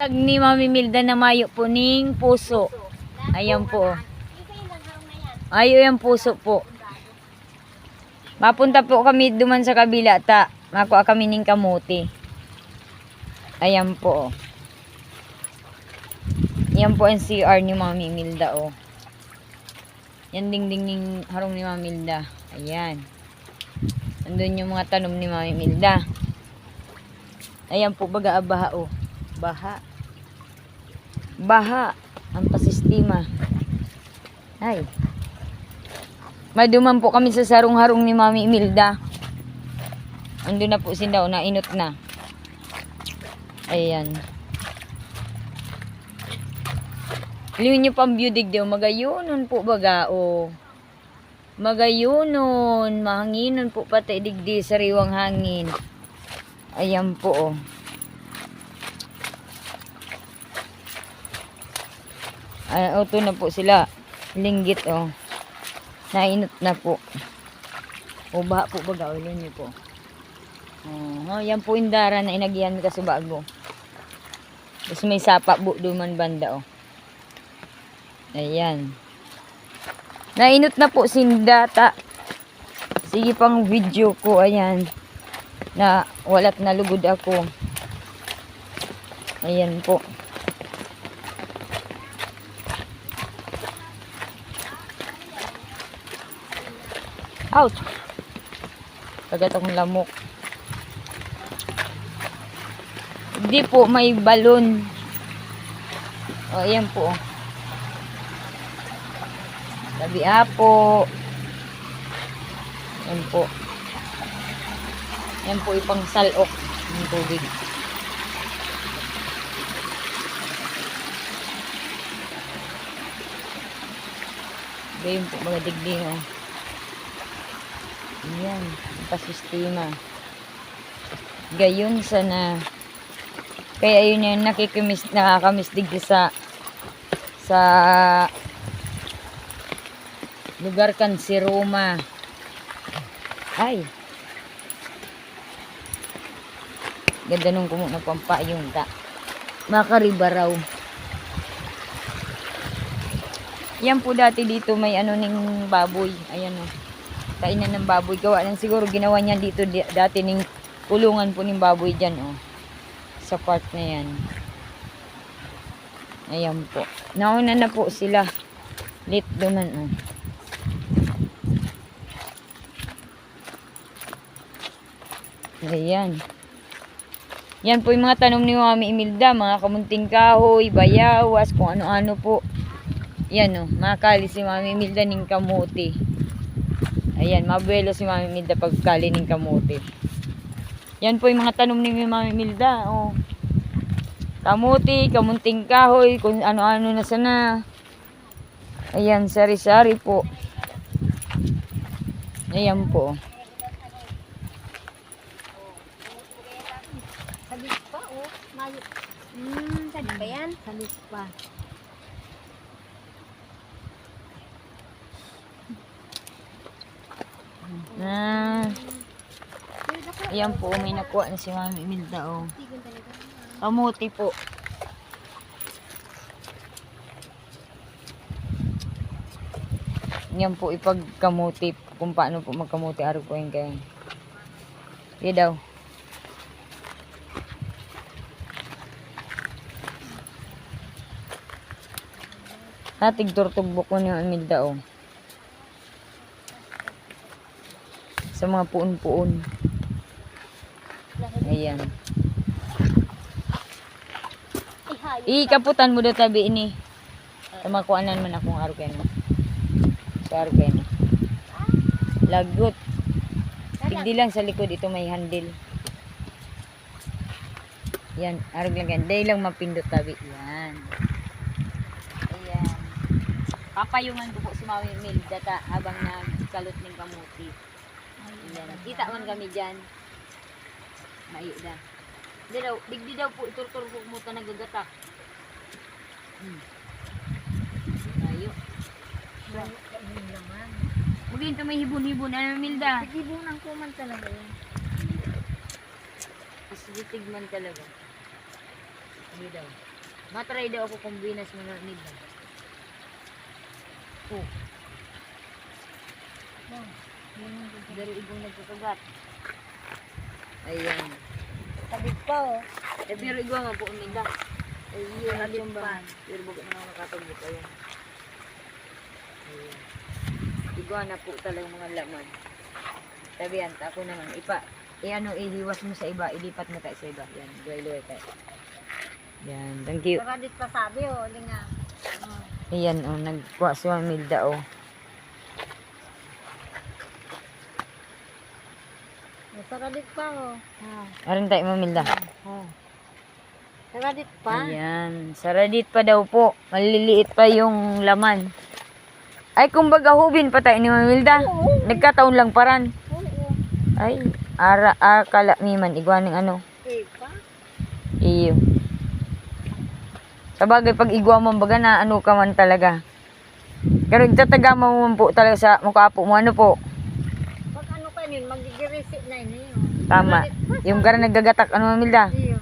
vlog ni Mami Milda na mayo po ning puso. Ayan po. Ayo yung puso po. Mapunta po kami duman sa kabila ta. Makuha kami ning kamuti. Ayan po. Yan po ang CR ni Mami Milda oh. Yan dingding ning harong ni Mami Milda. Ayan. Andun yung mga tanom ni Mami Milda. Ayan po baga baha oh. Baha. Baha. Ang pasistima. Ay. Maduman po kami sa sarong-harong ni Mami Milda. Andun na po sindaw na inot na. Ayan. Liwin nyo pang beauty daw. Magayunon po baga oh. Magayunon. Mahanginon po pati digdi sariwang hangin. Ayan po oh. Auto na po sila. Linggit oh. Nainot na po. O baha po baga. Ulan nyo po. Oh, yan po yung dara na inagyan ka sa bago. Tapos may sapa po duman banda oh. Ayan. Nainot na po sindata. Sige pang video ko. Ayan. Na walat na lugod ako. Ayan po. Ouch! Kagat akong lamok. Hindi po, may balon. O, ayan po. Tabi apo. Ayan po. Ayan po, ipang salok ng tubig. Ayan po, mga digding o. Ayan, pasistima. Gayon sana. Kaya yun yung nakakamiss digdi sa lugar kan si Roma. Ay. Ganda nung kumuna pampayong ta. Makariba raw. Yan po dati dito may ano ning baboy. Ayan o. Kainan ng baboy. Gawa lang siguro ginawa niya dito dati ning kulungan po ng baboy dyan o. Sa part na yan. Ayan po. Nauna na po sila. Late duman o. Ayan. Yan po yung mga tanom ni Mami Imelda. Mga kamunting kahoy, bayawas, kung ano-ano po. Yan o. Makakali si Mami Imelda ng kamuti. Ayan. Mabuelo si Mami Imelda pagkali ng kamuti. Yan po yung mga tanom ni Mami Imelda. O. Kamuti, kamunting kahoy, kung ano-ano na sana. Ayan. Sari-sari po. Ayan po. Salis pa, oh. Mayo. Salis pa yan? Salis pa. Ayan po, may nakuha na si Mami Imelda, oh. Kamuti po. Yan po, ipagkamuti. Kung paano po magkamuti, araw po yung kayo. Yan daw. Hatig turtugbok ko niyo Imelda oh. Sa mga puon-puon. Ayan. Ikaputan mo daw tabi ini. Sa mga kuanan man akong araw kayo. Sa araw kayo. Lagot. Hindi lang sa likod ito may handle. Yan, araw lang yan. Dahil lang mapindot tabi. Yan. Papayungan ko po si Mami Imelda ta habang nagkalot ng kamuti. Ayan. Kita man kami dyan. Mayo da. Digdi daw po iturtur ko mo ta nagagatak. Mayo. Mugin to may hibon-hibon na Imelda. Hibunan ko man talaga yan. Asitig man talaga. Hindi daw. Matry daw ako kung binas mo na nila. Oh. Dari ibong nagkakagat. Ayan. Sabit pa oh. Pero igwa nga po nila. Ayun, Ayun ba? pan. Pero bakit na nakatagod ayan. Ayan. Igwa na po talagang mga laman. Sabihan, ako naman. Ihiwas mo sa iba. Ilipat mo tayo sa iba. Yan, luway-luway tayo. Yan, thank you. Saradit pa sabi oh, linga. Ayan, nagkuha si Mamilda, Saradit pa oh. Arin tayo, Mamilda. Saradit pa. Ayan, saradit pa daw po. Maliliit pa yung laman. Ay, kumbaga hubin pa tayo ni Mamilda. Nagkataon lang paran. Oo. Ay, kala miman. Igwaning ano. Pa? Iyo. Sabagay, pag igwa mo, baga na ano ka man talaga. Pero itataga mo po talaga sa mukha po mo. Ano po? Pag ano ka yun, magigirisip na yun. Tama. Yung gara naggagatak. Ano, Mamilda? Iyo.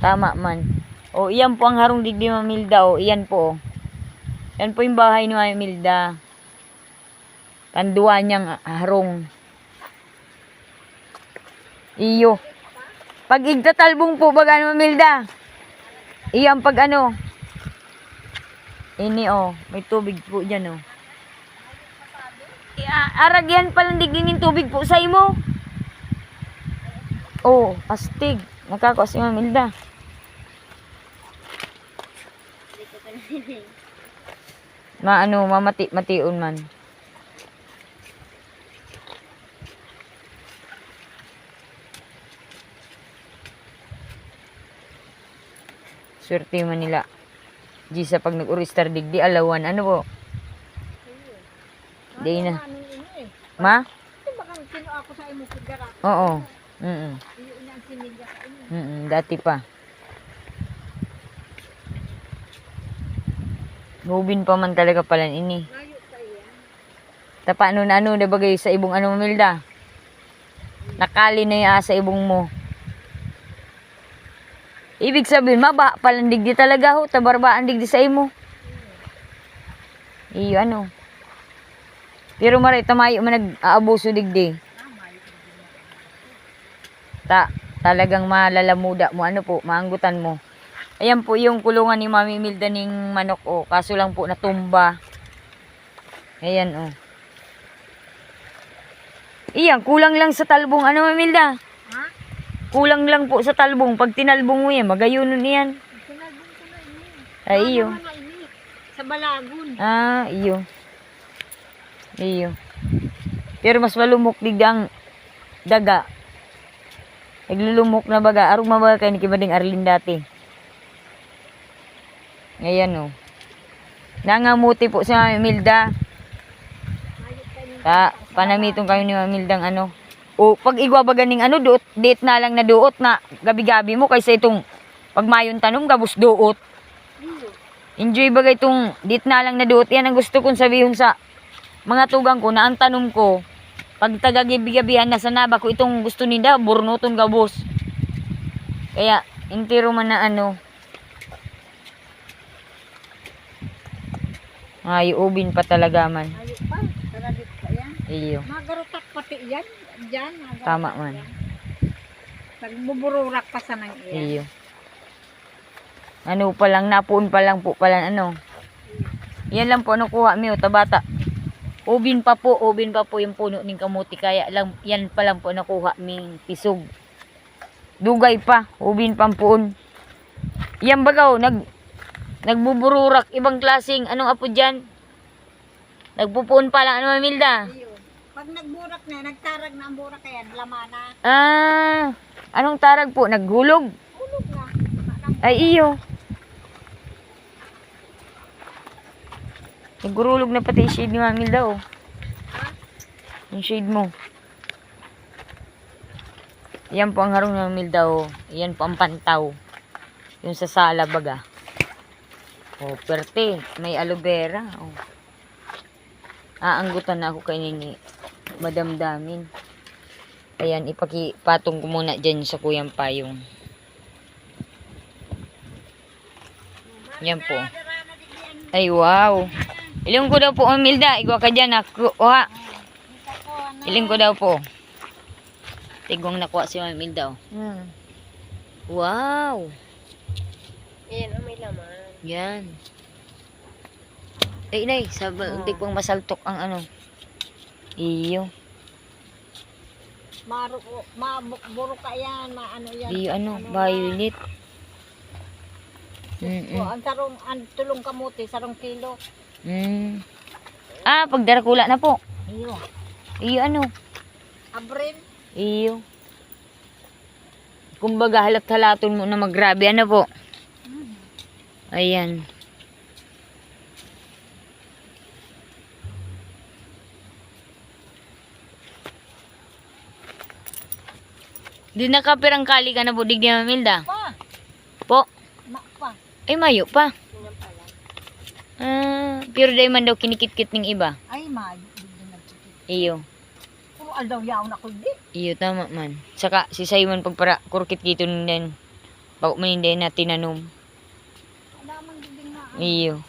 Tama man. O, iyan po ang harong digdi Mamilda. O, iyan po. Yan po yung bahay ni Mamilda. Kanduwa niyang harong. Iyo. Pag igtatalbong po baga ni Mamilda. Iyan pag ano. Ini may tubig po dyan Aragyan palang digding ng tubig po sa imo. Astig. Nakakuha si Mamilda. Mamati-mation man. Swerte man nila. Di sa pag nag-uristar digdi alawan. Ano po? Di na. Ma? Ito baka sino ako sa imo kagara. Oo. Iyo ang sinilya ka imo. Dati pa. Hubin pa man talaga pala ini. Layo pa yan. Tapa ano na ano, bagay sa ibong ano Mamilda. Nakali na yung sa ibong mo. Ibig sabihin, maba palang digdi talaga ho. Tabarbaan digdi sa imo. Iyo ano. Pero maray, tamayo man nag-aabuso digdi. Talagang malalamuda mo. Ano po, maanggutan mo. Ayan po yung kulungan ni Mami Imelda ning manok Kaso lang po natumba. Ayan Iyan, kulang lang sa talbong. Ano Mami Imelda? Ha? Kulang lang po sa talbong. Pag tinalbong mo yan, magayunon yan. Sinalbong ko na ini. Ay, iyo. Ano na ini? Sa balagun. Iyo. Iyo. Pero mas malumok digdang daga. Naglulumok na baga. Arong mabaga kayo ni Kibading Arlene dati. Ayan Nangamuti po si Mami Imelda. Panamitong kayo ni Mami Imildang ano. Pag igwa ba ganing ano, date na lang na duot na gabi-gabi mo kaysa itong pagmayon tanom, gabos duot. Enjoy ba itong date na lang na duot? Yan ang gusto kong sabihin sa mga tugang ko na ang tanom ko, pag tagagabi-gabihan na sa naba ko, itong gusto nila, burnuton gabos. Kaya, intiro man na ano. Ubin pa talaga man. Layo pa. Saradit pa yan. Iyo. Magarutak pati yan. Diyan. Tama man. Nagbubururak pa sa nang iyan. Iyo. Ano pa lang, napuon pa lang po pala ano. Yan lang po kuha mi tabata. Ubin pa po yung puno ng kamuti kaya lang yan pa lang po nakuha ming pisog. Dugay pa, ubin pampuon. Yan bagaw nagbubururak ibang klaseng anong apo diyan? Nagpupuon pa lang ano Mami Imelda? Pag nagburak na, nagtarag na ang burak kaya lamana. Anong tarag po? Naghulog? Hulog na. Ay iyo. Nagurulog na pati yung shade ni Mami Imelda Yung shade mo. Yan po ang harong ni Mami Imelda Yan po ang pantaw. Yung sa sala baga. Perte. May aloe vera. Aanggutan na ako kay Nini. Madamdamin. Ayan, ipakipatong ko muna dyan sa kuyang payong. Yan po. Ay, wow. Iling ko daw po, Milda. Igwa ka dyan, nakuha. Iling ko daw po. Tigong nakuha si Milda. Oh. Wow. Ayan, may laman. Yan. Ay, inay. Hindi kong masaltok ang ano. Iyo. Maburo ka yan, maano yan. Iyo, ano, violet. Ang sarong, ang tulong kamuti, sarong kilo. Ah, pagdarakula na po. Iyo. Iyo, ano. Abril. Iyo. Kumbaga, halat-halaton mo na maggrabe. Ano po? Ayan. Di nakapirang kali ka na po, digdi Mamilda. Pa. Po. Pa. Ay, mayo pa. Tingnan pala. Pero dahil man daw kinikit-kit ng iba. Ay, mayo. Hindi nagkikit. Iyo. Kung aldaw yaw na ko di. Iyo, tama man. Saka, si Simon pagpara, kurkit kito din. Bago man hindi na tinanom. Wala man diding na. Iyo.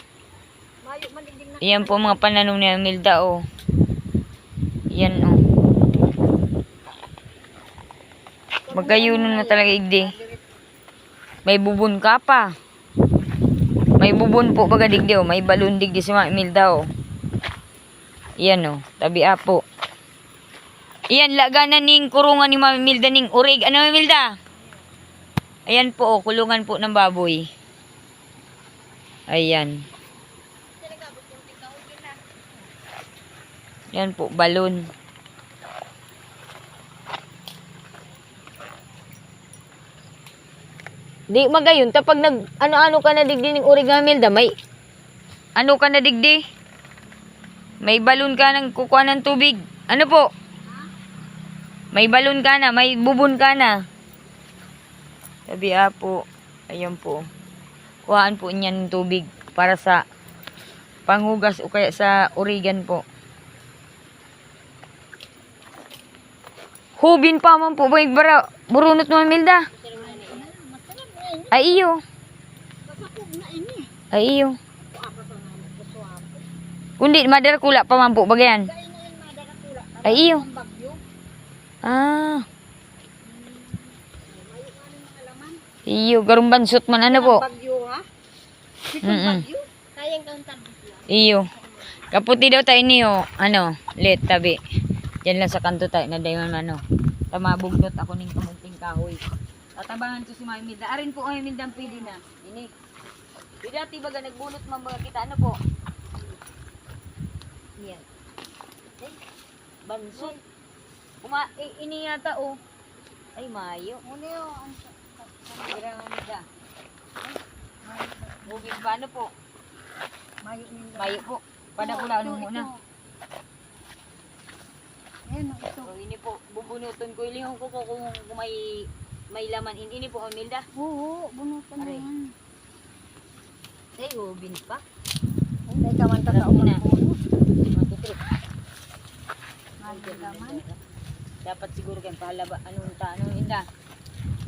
Mayo man diding na. Iyan po mga pananom ni Amilda, oh. Yan, oh. Magkayunon na talaga, igdi. May bubon ka pa. May bubon po baga digdi, oh. May balon digdi si Amilda, oh. Iyan, oh. Tabi apo. Iyan, laganan ning kurungan ni Mami Milda ning urig. Ano, Mami Milda? Ayan po, oh. Kulungan po ng baboy. Ayan. Yan po, balon. Di magayon, tapag nag, ano-ano ka na digdi ng Milda, may, ano ka na digdi? May balon ka ng kukuha ng tubig. Ano po? May balon ka na, may bubon ka na. Sabi po, ayan po. Kuhaan po niyan ng tubig para sa panghugas o kaya sa urigan po. Hubin pa man po, bay, burunot mo, Milda. Ay, iyo. Ay, iyo. Kundi, madarakula pa man po, bagayan. Ay, iyo. Ah. Iyo, garong bansot man, ano po? Bagyo ha? Mm-mm. Sayang kang tabis lang. Iyo. Kaputi daw tayo niyo, ano, let, tabi. Diyan lang sa kanto tayo, na dayon ano. Tamabugnot ako ning kamunting kahoy. Tatabangan to si Mami Milda. Arin po, Mami Milda, pwede na. Ini. Di dati baga nagbunot man baga kita, ano po? Yan. Bansot. Ini yata, oh. Ay, mayo. Muli o. Kira Mami Milda. Bugin ba, ano po? Mayo nila. Mayo po. Padakula ano muna. Ayan o, ito. So, ini po, bubunutin ko. Ilihong ko kung may laman. Ini po, Amilda. Oo, bunutan na Aray. yan. Ay, ubin pa. Hindi ka man Alam tataong mo na. ng puno. Matutrip. Naman. Dapat siguro kayo pahalaba. Anong inda?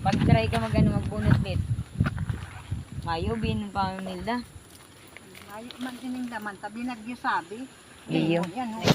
Pag-try ka magbunot nit. Mayo, bin pa, Amilda. Mayo man din yung laman. Tabi nagyusabi. Iyo. Yan o.